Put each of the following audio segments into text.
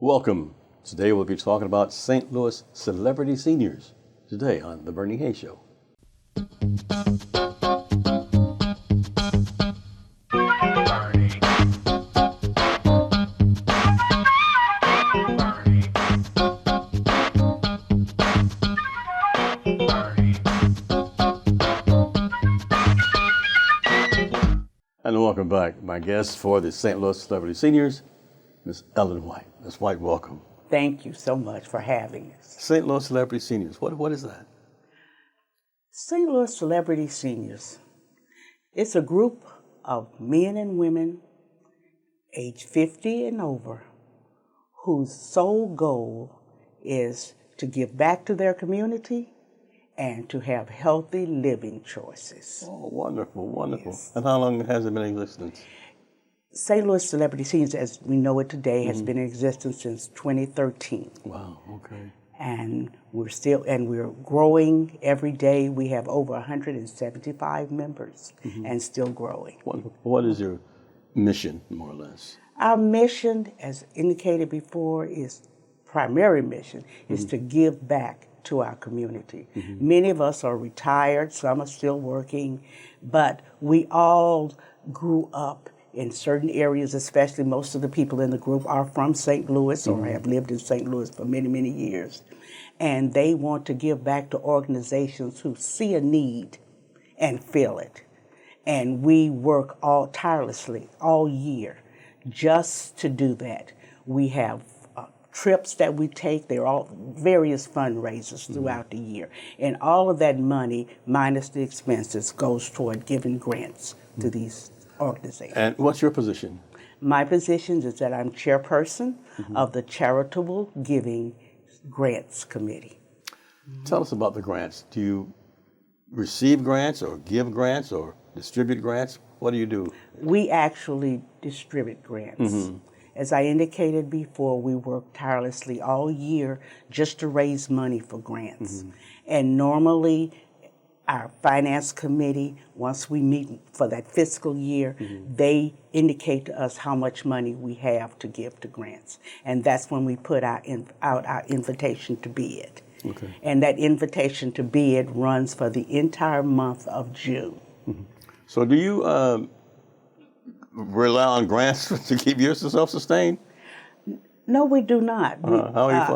Welcome. Today we'll be talking about St. Louis celebrity seniors today on The Bernie Hayes Show. And welcome back. My guest for the St. Louis celebrity seniors, Miss Ellen White. Miss White, welcome. Thank you so much for having us. St. Louis celebrity seniors, what is that? St. Louis Celebrity Seniors. It's a group of men and women age 50 and over whose sole goal is to give back to their community and to have healthy living choices. Oh, wonderful, wonderful. Yes. And how long has it been in existence? St. Louis Celebrity Seniors, as we know it today, has been in existence since 2013. Wow, okay. And we're growing every day. We have over 175 members and still growing. Wonderful. What is your mission, more or less? Our mission, as indicated before, primary mission is to give back to our community. Many of us are retired, some are still working, but we all grew up in certain areas, especially most of the people in the group are from St. Louis or have lived in St. Louis for many, many years. And they want to give back to organizations who see a need and feel it. And we work tirelessly all year just to do that. We have trips that we take. They're all various fundraisers throughout the year. And all of that money, minus the expenses, goes toward giving grants to these organizations. And what's your position? My position is that I'm chairperson of the Charitable Giving Grants Committee. Tell us about the grants. Do you receive grants or give grants or distribute grants? What do you do? We actually distribute grants. As I indicated before, we work tirelessly all year just to raise money for grants. And normally, our finance committee, once we meet for that fiscal year, they indicate to us how much money we have to give to grants. And that's when we put out our invitation to bid. Okay. And that invitation to bid runs for the entire month of June. So do you rely on grants to keep yourself sustained? No, we do not.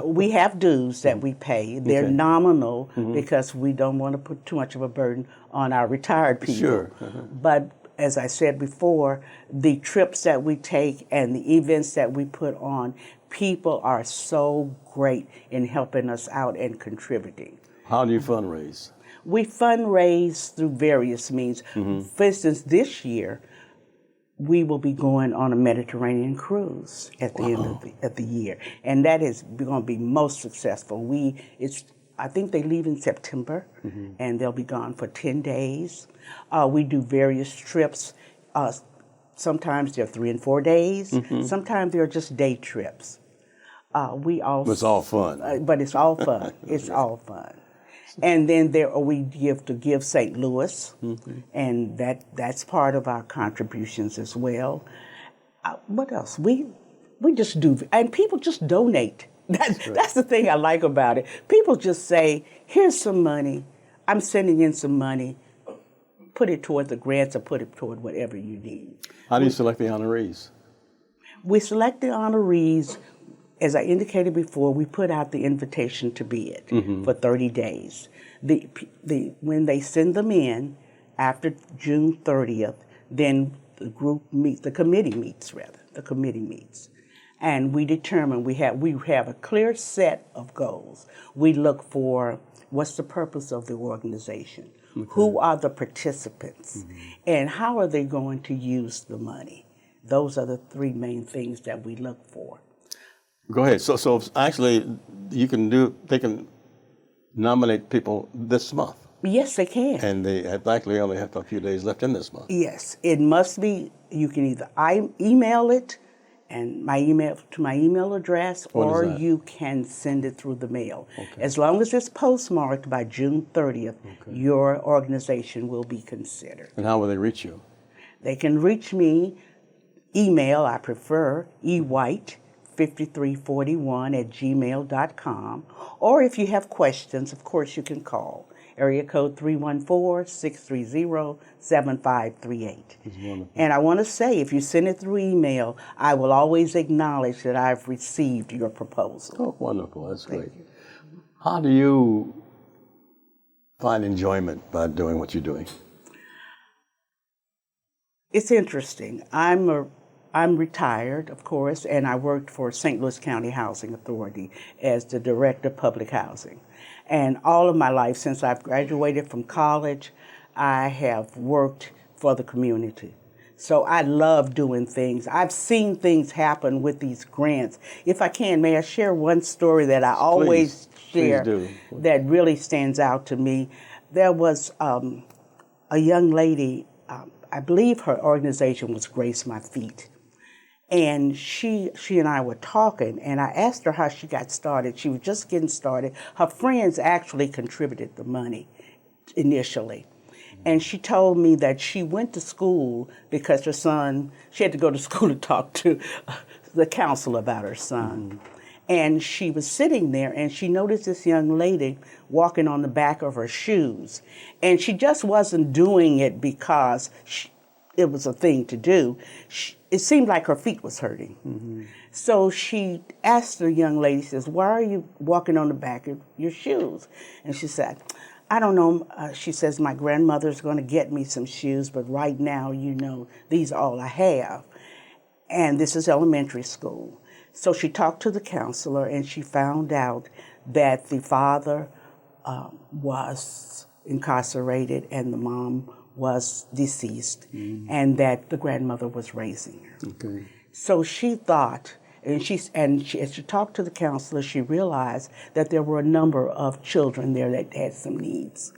We have dues that we pay. They're nominal because we don't want to put too much of a burden on our retired people. Sure. But as I said before, the trips that we take and the events that we put on, people are so great in helping us out and contributing. How do you fundraise? We fundraise through various means. For instance, this year, we will be going on a Mediterranean cruise at the end of the year, and that is going to be most successful. I think they leave in September, and they'll be gone for 10 days. We do various trips. Sometimes they're 3 and 4 days. Sometimes they're just day trips. It's all fun. But it's all fun. It's all fun. And then we give St. Louis, and that's part of our contributions as well. What else? We just do, and people just donate. That's the thing I like about it. People just say, here's some money, I'm sending in some money, put it toward the grants or put it toward whatever you need. How do you select the honorees? We select the honorees. As I indicated before, we put out the invitation to bid for 30 days. When they send them in after June 30th, then the committee meets. And we determine, we have a clear set of goals. We look for what's the purpose of the organization, who are the participants, and how are they going to use the money. Those are the 3 main things that we look for. Go ahead. So actually, they can nominate people this month. Yes, they can. And they actually only have a few days left in this month. Yes, it must be. You can either email it, and my email address, or you can send it through the mail. Okay. As long as it's postmarked by June 30th, your organization will be considered. And how will they reach you? They can reach me. Email, I prefer, ewhite 846-5341@gmail.com. Or if you have questions, of course, you can call. Area code 314-630-7538. And I want to say, if you send it through email, I will always acknowledge that I've received your proposal. Oh, wonderful. That's great. How do you find enjoyment by doing what you're doing? It's interesting. I'm retired, of course, and I worked for St. Louis County Housing Authority as the Director of Public Housing. And all of my life, since I've graduated from college, I have worked for the community. So I love doing things. I've seen things happen with these grants. If I can, may I share one story that I always share that really stands out to me? There was a young lady, I believe her organization was Grace My Feet. And she and I were talking, and I asked her how she got started. She was just getting started. Her friends actually contributed the money initially. And she told me that she went to school because her son, she had to go to school to talk to the counselor about her son. And she was sitting there, and she noticed this young lady walking on the back of her shoes. And she just wasn't doing it because it was a thing to do. It seemed like her feet was hurting. So she asked the young lady, says, "Why are you walking on the back of your shoes?" And she said, "I don't know." She says, "My grandmother's going to get me some shoes, but right now, these are all I have." And this is elementary school. So she talked to the counselor, and she found out that the father was incarcerated and the mom was deceased, and that the grandmother was raising her. Okay. So she thought, as she talked to the counselor, she realized that there were a number of children there that had some needs.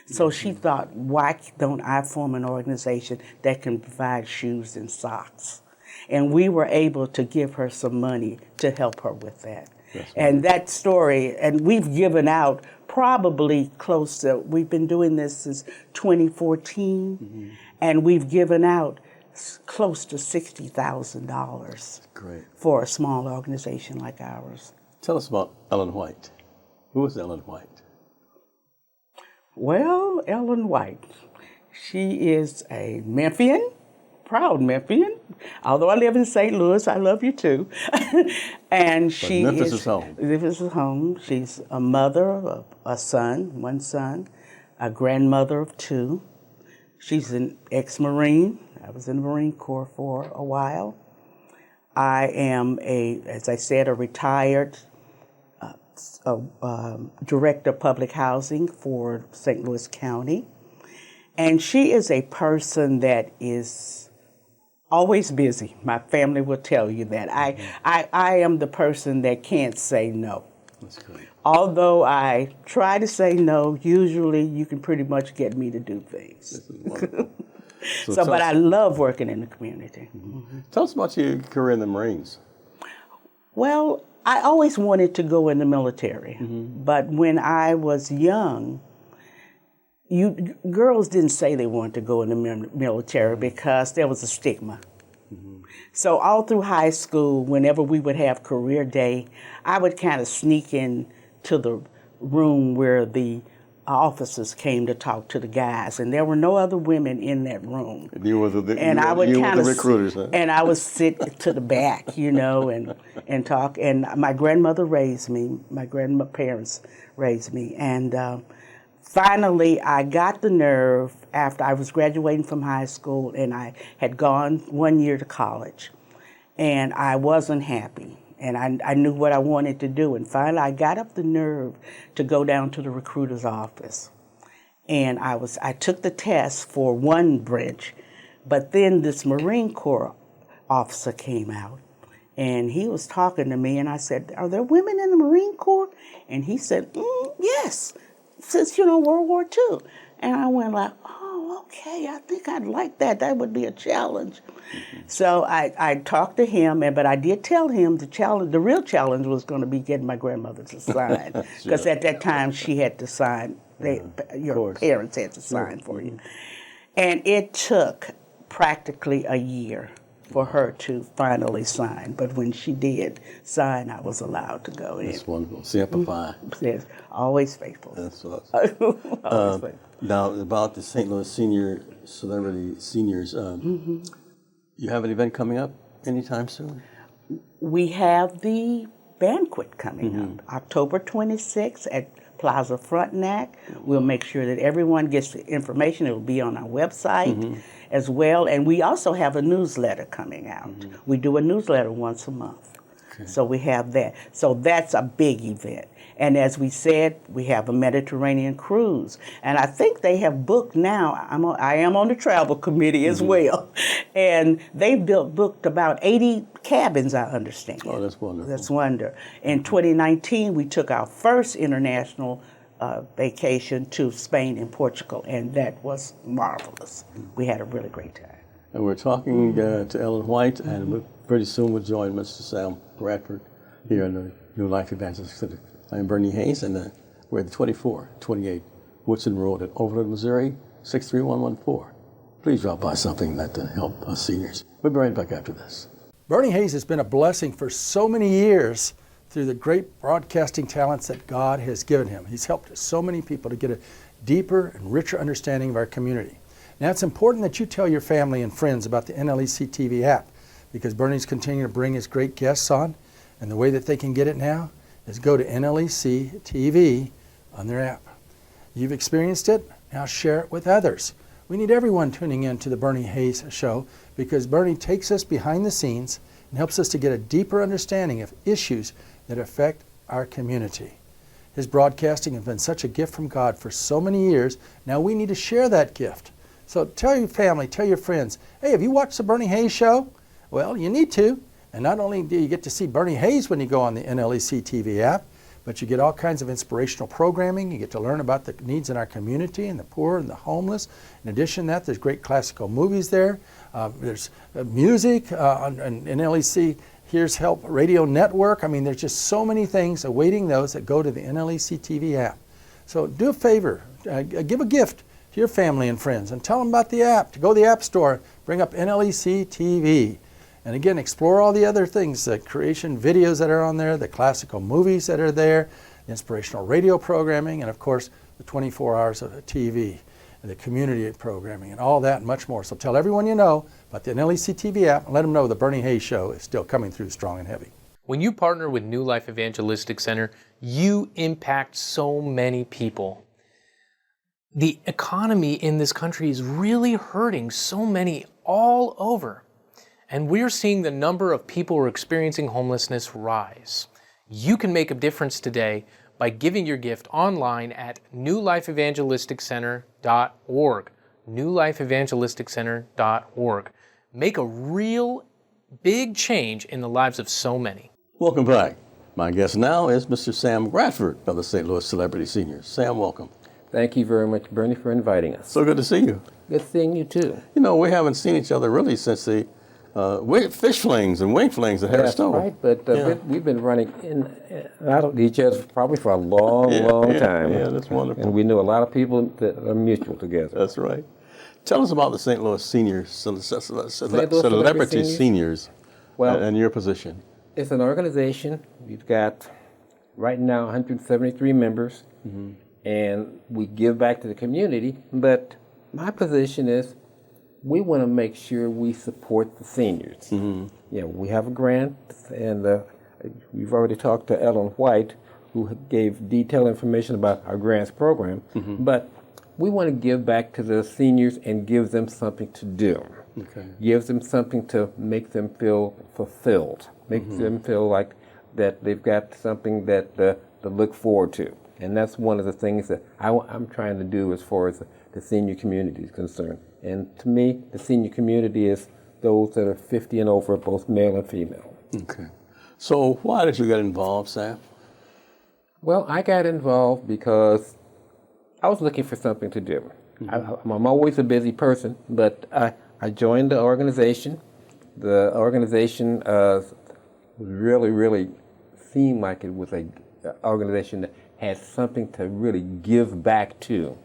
So she thought, why don't I form an organization that can provide shoes and socks? And we were able to give her some money to help her with that. And that story, and we've given out probably we've been doing this since 2014, and we've given out close to $60,000 for a small organization like ours. Tell us about Ellen White. Who is Ellen White? Well, Ellen White, she is a Memphian, proud Memphian. Although I live in St. Louis, I love you too. And she Memphis is home. Memphis is home. She's a mother of one son, a grandmother of 2. She's an ex-Marine. I was in the Marine Corps for a while. I am as I said, a retired Director of Public Housing for St. Louis County. And she is a person that is always busy. My family will tell you that. I am the person that can't say no. That's great. Although I try to say no, usually you can pretty much get me to do things. This is wonderful. But I love working in the community. Tell us about your career in the Marines. Well, I always wanted to go in the military, but when I was young, girls didn't say they wanted to go in the military because there was a stigma. So all through high school, whenever we would have career day, I would kind of sneak in to the room where the officers came to talk to the guys, and there were no other women in that room. You were the recruiters, huh? And I would sit to the back, and talk. And my grandmother raised me. My grandparents raised me, and finally, I got the nerve after I was graduating from high school, and I had gone 1 year to college, and I wasn't happy. And I knew what I wanted to do. And finally, I got up the nerve to go down to the recruiter's office. And I took the test for one branch, but then this Marine Corps officer came out, and he was talking to me, and I said, "Are there women in the Marine Corps?" And he said, "Yes, since, World War II." And I went like, "Oh, okay, I think I'd like that. That would be a challenge." So I talked to him, but I did tell him the real challenge was going to be getting my grandmother to sign, because at that time she had to sign. Your parents had to sign for you. And it took practically a year for her to finally sign. But when she did sign, I was allowed to go in. That's wonderful. Simplify. Yes, always faithful. That's awesome. Always faithful. Now, about the St. Louis celebrity seniors, you have an event coming up anytime soon? We have the banquet coming up, October 26th at Plaza Frontenac. We'll make sure that everyone gets the information. It will be on our website as well. And we also have a newsletter coming out. We do a newsletter once a month. Okay. So we have that. So that's a big event. And as we said, we have a Mediterranean cruise. And I think they have booked now, I am on the travel committee as well. And they've booked about 80 cabins, I understand. Oh, that's wonderful. That's wonderful. In 2019, we took our first international vacation to Spain and Portugal, and that was marvelous. We had a really great time. And we're talking to Ellen White, and pretty soon we'll join Mr. Sam Gradford here in the New Life Evangelist Center. I'm Bernie Hayes, and we're at the 2428 Woodson Road at Overland, Missouri, 63114. Please drop by something that help us seniors. We'll be right back after this. Bernie Hayes has been a blessing for so many years through the great broadcasting talents that God has given him. He's helped so many people to get a deeper and richer understanding of our community. Now, it's important that you tell your family and friends about the NLEC TV app, because Bernie's continuing to bring his great guests on, and the way that they can get it now is go to NLEC TV on their app. You've experienced it, now share it with others. We need everyone tuning in to the Bernie Hayes Show, because Bernie takes us behind the scenes and helps us to get a deeper understanding of issues that affect our community. His broadcasting has been such a gift from God for so many years. Now we need to share that gift. So tell your family, tell your friends, hey, have you watched the Bernie Hayes Show? Well, you need to. And not only do you get to see Bernie Hayes when you go on the NLEC TV app, but you get all kinds of inspirational programming. You get to learn about the needs in our community and the poor and the homeless. In addition to that, there's great classical movies there. There's music on NLEC Here's Help Radio Network. I mean, there's just so many things awaiting those that go to the NLEC TV app. So do a favor, give a gift to your family and friends and tell them about the app. To go to the App Store, bring up NLEC TV. And again, explore all the other things, the creation videos that are on there, the classical movies that are there, the inspirational radio programming, and of course, the 24 hours of TV, and the community programming, and all that and much more. So tell everyone you know about the NLEC TV app, and let them know the Bernie Hayes Show is still coming through strong and heavy. When you partner with New Life Evangelistic Center, you impact so many people. The economy in this country is really hurting so many all over. And we're seeing the number of people who are experiencing homelessness rise. You can make a difference today by giving your gift online at newlifeevangelisticcenter.org. newlifeevangelisticcenter.org. Make a real big change in the lives of so many. Welcome back. My guest now is Mr. Sam Gradford of the St. Louis Celebrity Seniors. Sam, welcome. Thank you very much, Bernie, for inviting us. So good to see you. Good seeing you, too. You know, we haven't seen each other really since the fish flings and wing flings at Harris Stove. Right, but we've been running out of each other probably for a long time. Yeah, that's wonderful. And we knew a lot of people that are mutual together. That's right. Tell us about the St. Louis Seniors, Celebrity Seniors, and your position. It's an organization. We've got, right now, 173 members, and we give back to the community. But my position is, we want to make sure we support the seniors. You know, we have a grant, and we've already talked to Ellen White, who gave detailed information about our grants program. But we want to give back to the seniors and give them something to do. Give them something to make them feel fulfilled, make them feel like that they've got something that to look forward to. And that's one of the things that I'm trying to do as far as the senior community is concerned. And to me, the senior community is those that are 50 and over, both male and female. Okay. So why did you get involved, Sam? Well, I got involved because I was looking for something to do. I'm always a busy person, but I joined the organization. The organization really seemed like it was an organization that had something to really give back to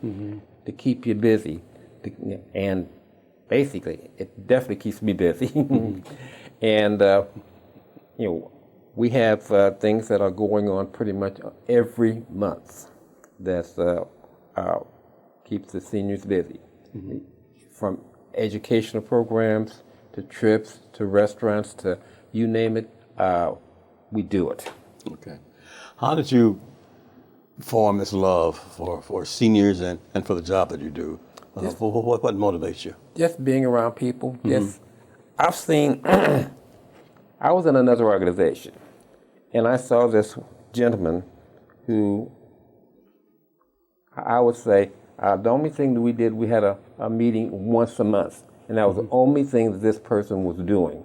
keep you busy. And basically, it definitely keeps me busy. And, we have things that are going on pretty much every month that keeps the seniors busy. From educational programs to trips to restaurants to you name it, we do it. Okay. How did you form this love for seniors and for the job that you do? What motivates you? Just being around people. I've seen, I was in another organization, and I saw this gentleman who, I would say, the only thing that we did, we had a meeting once a month, and that was the only thing that this person was doing.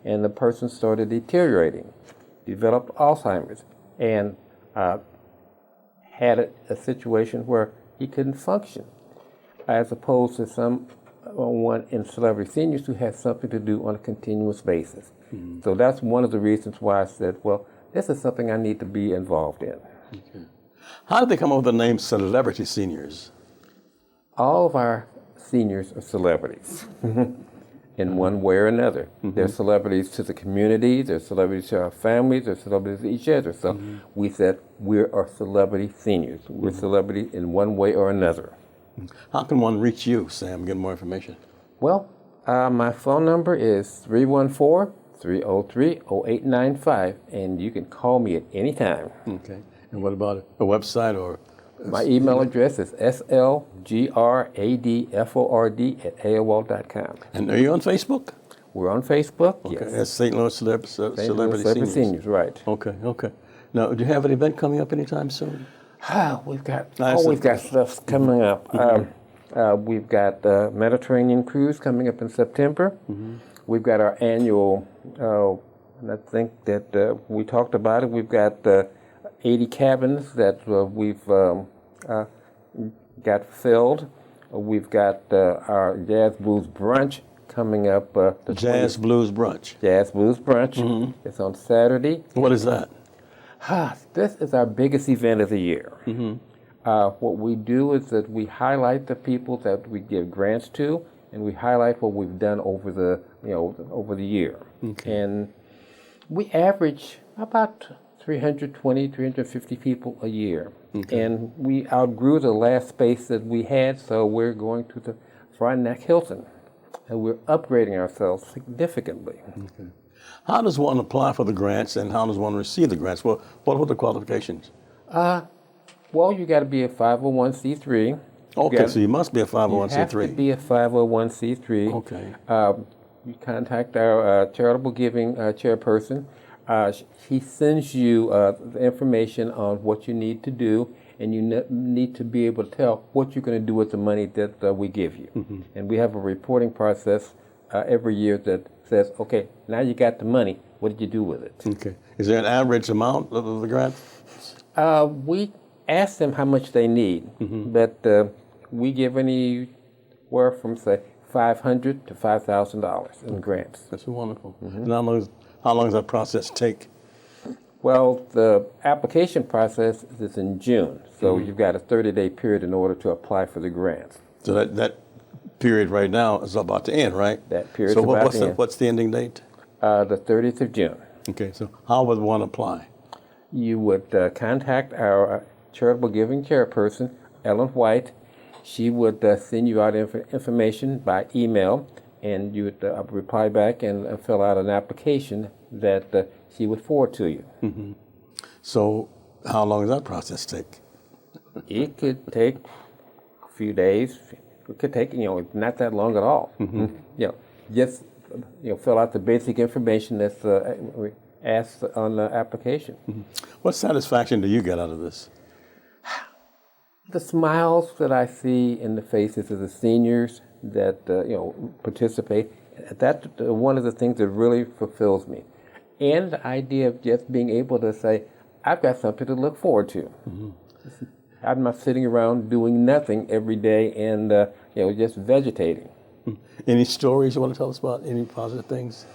And the person started deteriorating, developed Alzheimer's, and had a situation where he couldn't function, as opposed to someone in celebrity seniors who has something to do on a continuous basis. So that's one of the reasons why I said, well, this is something I need to be involved in. Okay. How did they come up with the name Celebrity Seniors? All of our seniors are celebrities in one way or another. They're celebrities to the community, they're celebrities to our families, they're celebrities to each other. So we said we are celebrity seniors. We're celebrity in one way or another. How can one reach you, Sam, get more information? Well, my phone number is 314-303-0895, and you can call me at any time. Okay. And what about a website or? My email address is slgradford@aol.com. And are you on Facebook? We're on Facebook, Okay. yes. That's St. Louis Celebrity Seniors. Seniors, right. Okay, okay. Now, do you have an event coming up anytime soon? We've got stuff coming up. We've got Mediterranean Cruise coming up in September. We've got our annual, and I think that we talked about it, we've got 80 cabins that we've got filled. We've got our Jazz Blues Brunch coming up. Jazz Blues Brunch. Jazz Blues Brunch. It's on Saturday. What is that? This is our biggest event of the year. What we do is that we highlight the people that we give grants to, and we highlight what we've done over the year. Okay. And we average about 320, 350 people a year. Okay. And we outgrew the last space that we had, so we're going to the Frontenac Hilton, and we're upgrading ourselves significantly. Okay. How does one apply for the grants, and how does one receive the grants? Well, what are the qualifications? Well, you got to be a 501c3. Okay, so you must be a 501c3. You have to be a 501c3. Okay. You contact our charitable giving chairperson. He sends you the information on what you need to do, and you need to be able to tell what you're going to do with the money that we give you. And we have a reporting process every year that says, okay, now you got the money, what did you do with it? Okay. Is there an average amount of the grant? We ask them how much they need, but we give anywhere from, say, $500 to $5,000 in grants. That's wonderful. And how long does that process take? Well, the application process is in June, so you've got a 30-day period in order to apply for the grants. So that period right now is about to end, right? That period is about to end. What's the ending date? The 30th of June. Okay, so how would one apply? You would contact our charitable giving chairperson, Ellen White. She would send you out information by email, and you would reply back and fill out an application that she would forward to you. So how long does that process take? It could take a few days. It could take, not that long at all. Just fill out the basic information that's asked on the application. What satisfaction do you get out of this? The smiles that I see in the faces of the seniors that participate, that's one of the things that really fulfills me. And the idea of just being able to say, I've got something to look forward to. I'm not sitting around doing nothing every day and just vegetating. Any stories you want to tell us about? Any positive things?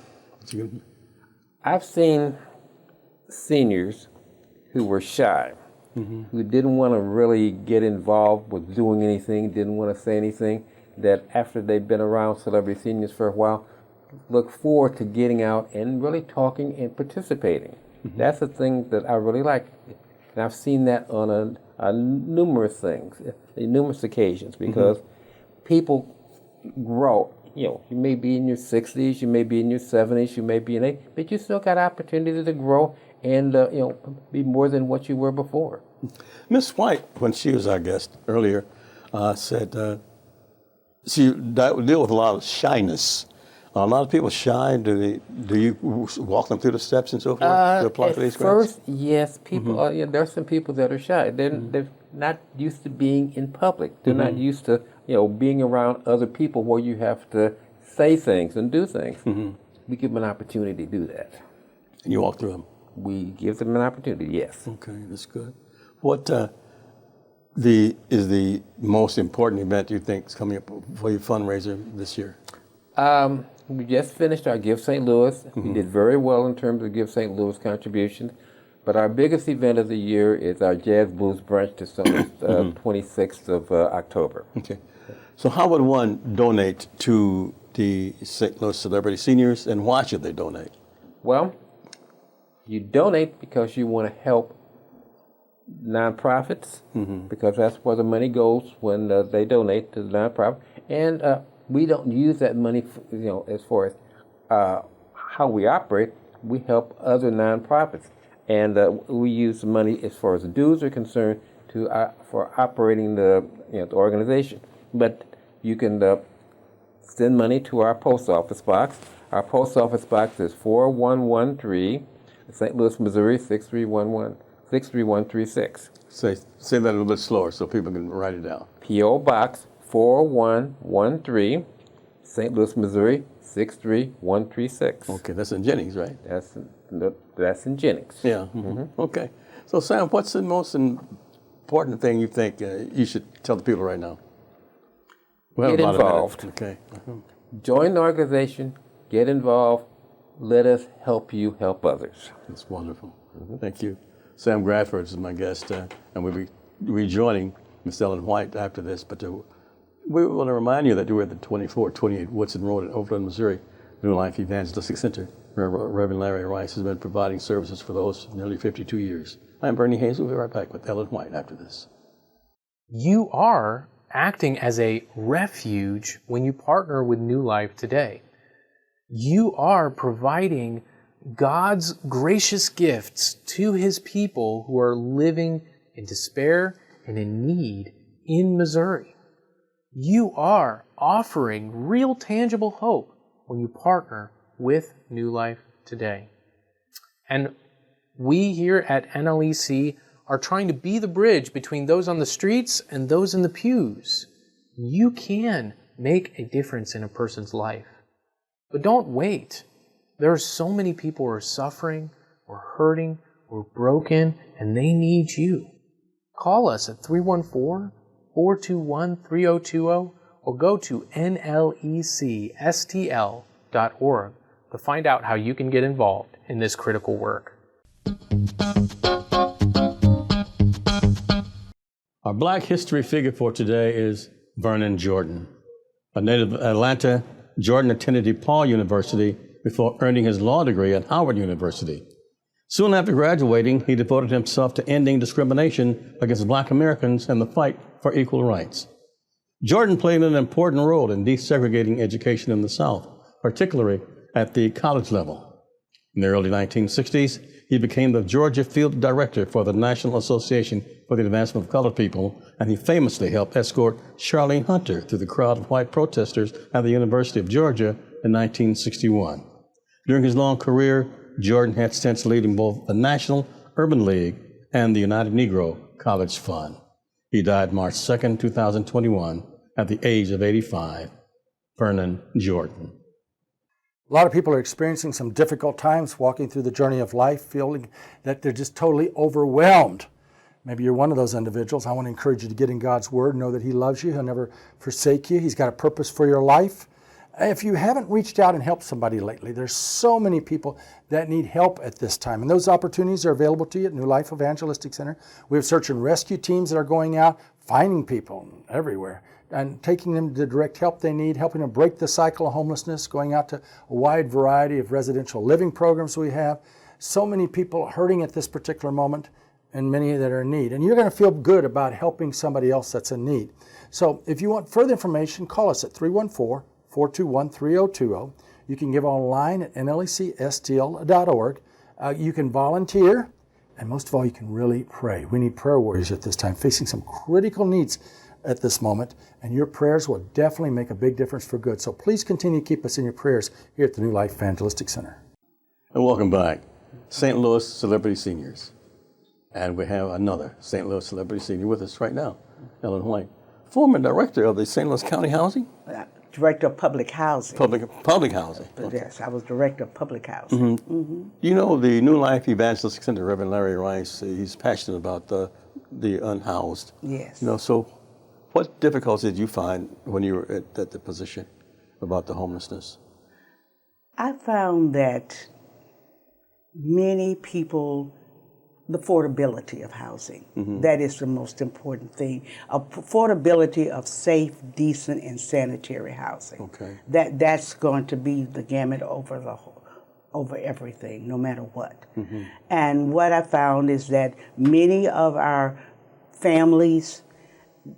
I've seen seniors who were shy, who didn't want to really get involved with doing anything, didn't want to say anything, that after they've been around celebrity seniors for a while, look forward to getting out and really talking and participating. That's the thing that I really like. And I've seen that on numerous things, numerous occasions, because people grow. You know, you may be in your 60s, you may be in your 70s, you may be in 80s, but you still got opportunity to grow and be more than what you were before. Miss White, when she was our guest earlier, said she dealt with a lot of shyness. Are a lot of people shy? Do you walk them through the steps and so forth to apply for these grants? First, yes, people. There are some people that are shy. They're not used to being in public. They're not used to being around other people where you have to say things and do things. We give them an opportunity to do that. And you walk through them. We give them an opportunity. Yes. Okay, that's good. What is the most important event you think is coming up for your fundraiser this year? We just finished our Give St. Louis. We did very well in terms of Give St. Louis contributions. But our biggest event of the year is our Jazz Blues Brunch that's on the 26th of October. Okay. So how would one donate to the St. Louis Celebrity Seniors, and why should they donate? Well, you donate because you want to help nonprofits, because that's where the money goes when they donate to the nonprofit. And we don't use that money, as far as how we operate. We help other nonprofits, and we use the money as far as the dues are concerned for operating the organization. But you can send money to our post office box. Our post office box is 4113, St. Louis, Missouri 63136. Say that a little bit slower so people can write it down. P.O. Box 4113, St. Louis, Missouri 63136. Okay, that's in Jennings, right? That's in Jennings. Yeah. Okay. So Sam, what's the most important thing you think you should tell the people right now? Get involved. Okay. Join the organization. Get involved. Let us help you help others. That's wonderful. Thank you. Sam Gradford is my guest, and we'll be rejoining Miss Ellen White after this. But we want to remind you that we're at the 2428 Woodson Road in Overland, Missouri, New Life Evangelistic Center, where Reverend Larry Rice has been providing services for those nearly 52 years. I'm Bernie Hayes. We'll be right back with Ellen White after this. You are acting as a refuge when you partner with New Life today. You are providing God's gracious gifts to His people who are living in despair and in need in Missouri. You are offering real tangible hope when you partner with New Life today. And we here at NLEC are trying to be the bridge between those on the streets and those in the pews. You can make a difference in a person's life. But don't wait. There are so many people who are suffering, or hurting, or broken, and they need you. Call us at 314-421-3020 or go to nlecstl.org to find out how you can get involved in this critical work. Our Black history figure for today is Vernon Jordan. A native of Atlanta, Jordan attended DePaul University before earning his law degree at Howard University. Soon after graduating, he devoted himself to ending discrimination against Black Americans and the fight for equal rights. Jordan played an important role in desegregating education in the South, particularly at the college level. In the early 1960s, he became the Georgia Field Director for the National Association for the Advancement of Colored People, and he famously helped escort Charlene Hunter through the crowd of white protesters at the University of Georgia in 1961. During his long career, Jordan had stints leading both the National Urban League and the United Negro College Fund. He died March 2nd, 2021, at the age of 85. Vernon Jordan. A lot of people are experiencing some difficult times walking through the journey of life, feeling that they're just totally overwhelmed. Maybe you're one of those individuals. I want to encourage you to get in God's Word, know that He loves you. He'll never forsake you. He's got a purpose for your life. If you haven't reached out and helped somebody lately, there's so many people that need help at this time. And those opportunities are available to you at New Life Evangelistic Center. We have search and rescue teams that are going out, finding people everywhere, and taking them to the direct help they need, helping them break the cycle of homelessness, going out to a wide variety of residential living programs we have. So many people hurting at this particular moment and many that are in need. And you're going to feel good about helping somebody else that's in need. So if you want further information, call us at 314-421-3020. You can give online at nlecstl.org. You can volunteer, and most of all, you can really pray. We need prayer warriors at this time, facing some critical needs at this moment, and your prayers will definitely make a big difference for good. So please continue to keep us in your prayers here at the New Life Evangelistic Center. And welcome back, St. Louis Celebrity Seniors. And we have another St. Louis Celebrity Senior with us right now, Ellen White, former director of the St. Louis County Housing. Director of Public Housing. Public Housing. Okay. Yes, I was Director of Public Housing. You know, the New Life Evangelistic Center, Reverend Larry Rice, he's passionate about the unhoused. Yes. You know, so what difficulties did you find when you were at the position about the homelessness? I found that many people, the affordability of housing, that is the most important thing. Affordability of safe, decent, and sanitary housing. Okay. That's going to be the gamut over everything, no matter what. And what I found is that many of our families,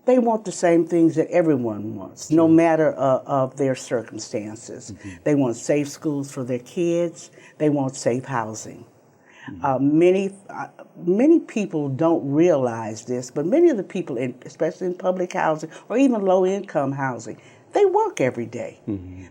they want the same things that everyone wants, no matter of their circumstances. They want safe schools for their kids. They want safe housing. Many people don't realize this, but many of the people, especially in public housing or even low-income housing, they work every day.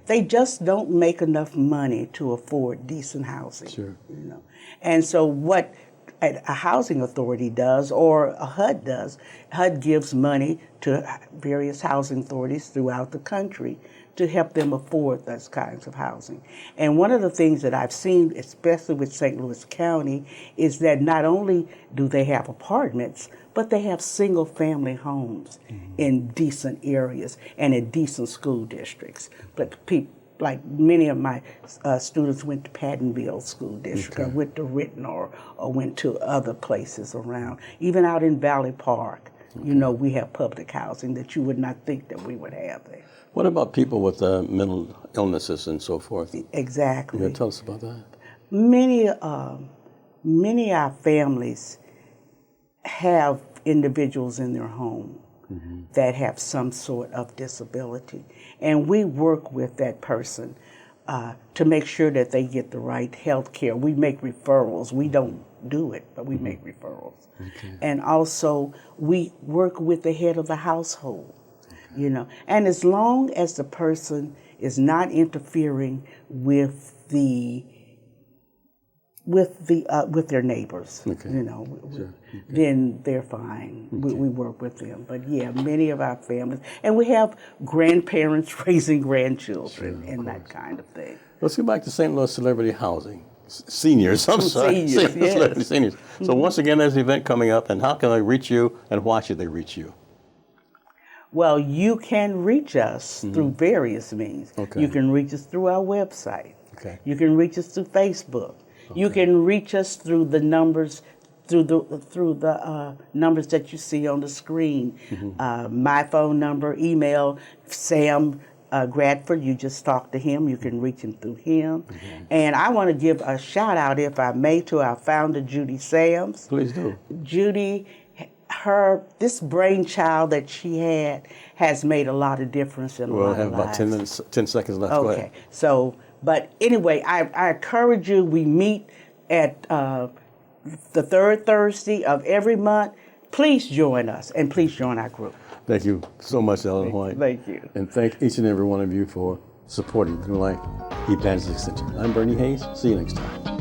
They just don't make enough money to afford decent housing. Sure. You know, and so what a housing authority does, or a HUD does, HUD gives money to various housing authorities throughout the country to help them afford those kinds of housing. And one of the things that I've seen, especially with St. Louis County, is that not only do they have apartments, but they have single-family homes in decent areas and in decent school districts. But like many of my students went to Pattonville School District, or went to Renton, or went to other places around. Even out in Valley Park, you know, we have public housing that you would not think that we would have there. What about people with mental illnesses and so forth? Exactly. You tell us about that. Many of our families have individuals in their home that have some sort of disability. And we work with that person to make sure that they get the right health care. We make referrals. We don't do it, but we make referrals. And also, we work with the head of the household, you know. And as long as the person is not interfering with their neighbors, you know, then they're fine. We work with them. But yeah, many of our families, and we have grandparents raising grandchildren and that kind of thing. Let's go back to St. Louis Celebrity Housing. Seniors, I'm sorry. Seniors, yes. Celebrity Seniors. So once again, there's an event coming up, and how can they reach you, and why should they reach you? Well, you can reach us through various means. You can reach us through our website. You can reach us through Facebook. You can reach us through the numbers, through the numbers that you see on the screen. My phone number, email, Sam Gradford. You just talk to him. You can reach him through him. And I want to give a shout out, if I may, to our founder, Judy Sams. Please do. Judy, this brainchild that she had has made a lot of difference in a lot of lives. We'll have about 10 seconds left. Go ahead. So, but anyway, I encourage you, we meet at the third Thursday of every month. Please join us, and please join our group. Thank you so much, Ellen White. Thank you. And thank each and every one of you for supporting the New Life Evangelistic Center. I'm Bernie Hayes. See you next time.